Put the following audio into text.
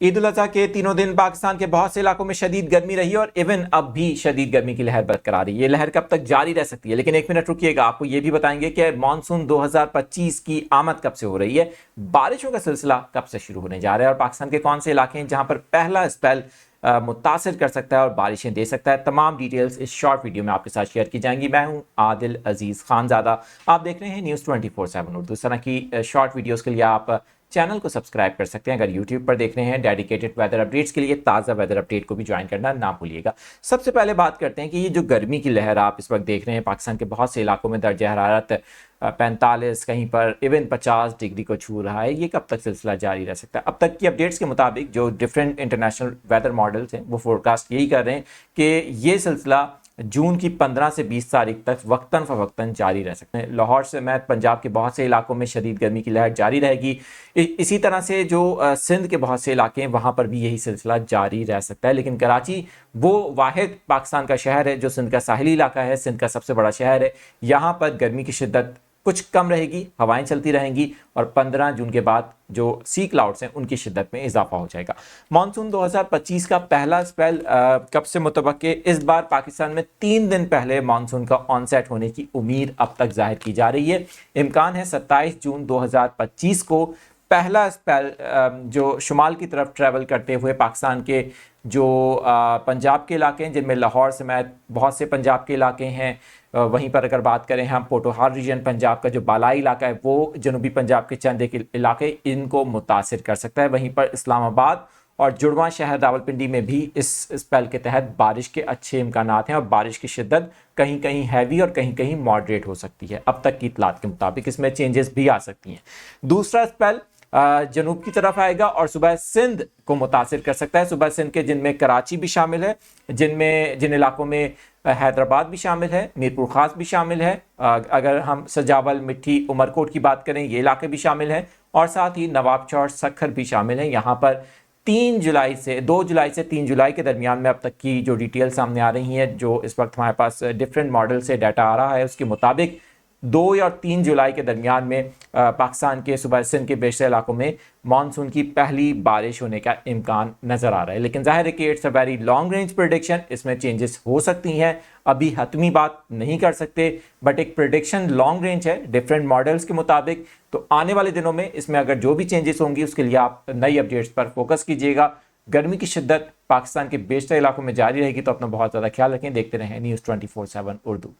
ईद उल अजहा के तीनों दिन पाकिस्तान के बहुत से इलाकों में शदीद गर्मी रही और इवन अब भी शदीद गर्मी की लहर बरकरार है। ये लहर कब तक जारी रह सकती है? लेकिन एक मिनट रुकिएगा, आपको ये भी बताएंगे कि मानसून 2025 की आमद कब से हो रही है, बारिशों का सिलसिला कब से शुरू होने जा रहा है और पाकिस्तान के कौन से इलाके हैं जहां पर पहला स्पेल मुतासिर कर सकता है और बारिशें दे सकता है। तमाम डिटेल्स इस शॉर्ट वीडियो में आपके साथ शेयर की जाएंगी। मैं हूं आदिल अजीज खानजादा, आप देख रहे हैं न्यूज़ 24/7 उर्दू। इस तरह की शॉर्ट वीडियोस के लिए आप चैनल को सब्सक्राइब कर सकते हैं। अगर यूट्यूब पर देख रहे हैं डेडिकेटेड वेदर अपडेट्स के लिए, ताज़ा वेदर अपडेट को भी ज्वाइन करना ना भूलिएगा। सबसे पहले बात करते हैं कि ये जो गर्मी की लहर आप इस वक्त देख रहे हैं, पाकिस्तान के बहुत से इलाकों में दर्ज हरारत 45, कहीं पर इवन 50 डिग्री को छू रहा है। ये कब तक सिलसिला जारी रह सकता है? अब तक की अपडेट्स के मुताबिक जो डिफरेंट इंटरनेशनल वेदर मॉडल्स हैं वो फोरकास्ट यही कर रहे हैं कि ये सिलसिला जून की 15 से 20 तारीख तक वक्तन फ़वक्तन जारी रह सकते हैं। लाहौर समेत पंजाब के बहुत से इलाकों में शदीद गर्मी की लहर जारी रहेगी। इसी तरह से जो सिंध के बहुत से इलाके हैं वहाँ पर भी यही सिलसिला जारी रह सकता है। लेकिन कराची वो वाहिद पाकिस्तान का शहर है जो सिंध का साहिली इलाका है, सिंध का सबसे बड़ा शहर है। यहाँ पर गर्मी की शिद्दत कुछ कम रहेगी, हवाएं चलती रहेंगी और 15 जून के बाद जो सी क्लाउड्स हैं उनकी शिद्दत में इजाफा हो जाएगा। मानसून 2025 का पहला स्पेल कब से मुतवक्के? इस बार पाकिस्तान में 3 दिन पहले मानसून का ऑनसेट होने की उम्मीद अब तक जाहिर की जा रही है। इम्कान है 27 जून 2025 को पहला स्पेल जो शुमाल की तरफ ट्रैवल करते हुए पाकिस्तान के जो पंजाब के इलाके हैं, जिनमें लाहौर समेत बहुत से पंजाब के इलाके हैं, वहीं पर अगर बात करें हम पोटोहार रीजन पंजाब का जो बालाई इलाका है वो जनूबी पंजाब के चंद एक इलाके इनको मुतासिर कर सकता है। वहीं पर इस्लामाबाद और जुड़वा शहर रावलपिंडी में भी इस स्पेल के तहत बारिश के अच्छे इम्कानात हैं और बारिश की शिद्दत कहीं कहीं हैवी और कहीं कहीं मॉडरेट हो सकती है। अब तक की इतलात के मुताबिक इसमें चेंजेस भी आ सकती हैं। दूसरा स्पेल जनूब की तरफ आएगा और सुबह सिंध को मुतासिर कर सकता है। सुबह सिंध के जिनमें कराची भी शामिल है, जिन इलाकों में हैदराबाद भी शामिल है, मीरपुर खास भी शामिल है, अगर हम सजावल, मिट्टी, उमरकोट की बात करें ये इलाके भी शामिल हैं और साथ ही नवाब चौर, सखर भी शामिल हैं। यहाँ पर 2 जुलाई से 3 जुलाई के दरमियान में अब तक की जो डिटेल सामने आ रही हैं, जो इस वक्त हमारे पास डिफरेंट मॉडल से डाटा आ रहा है, उसके मुताबिक 2 और 3 जुलाई के दरमियान में पाकिस्तान के सूबा सिंध के बेशतर इलाकों में मानसून की पहली बारिश होने का इम्कान नज़र आ रहा है। लेकिन जाहिर है कि it's a very long range prediction, इसमें चेंजेस हो सकती हैं, अभी हतमी बात नहीं कर सकते, बट एक प्रेडिक्शन लॉन्ग रेंज है डिफरेंट मॉडल्स के मुताबिक। तो आने वाले दिनों में इसमें अगर जो भी चेंजेस होंगी उसके लिए आप नई अपडेट्स पर फोकस कीजिएगा। गर्मी की शिद्दत पाकिस्तान के बेशतर इलाकों में जारी रहेगी, तो अपना बहुत ज़्यादा ख्याल रखें। देखते रहें न्यूज़ 24/7 उर्दू।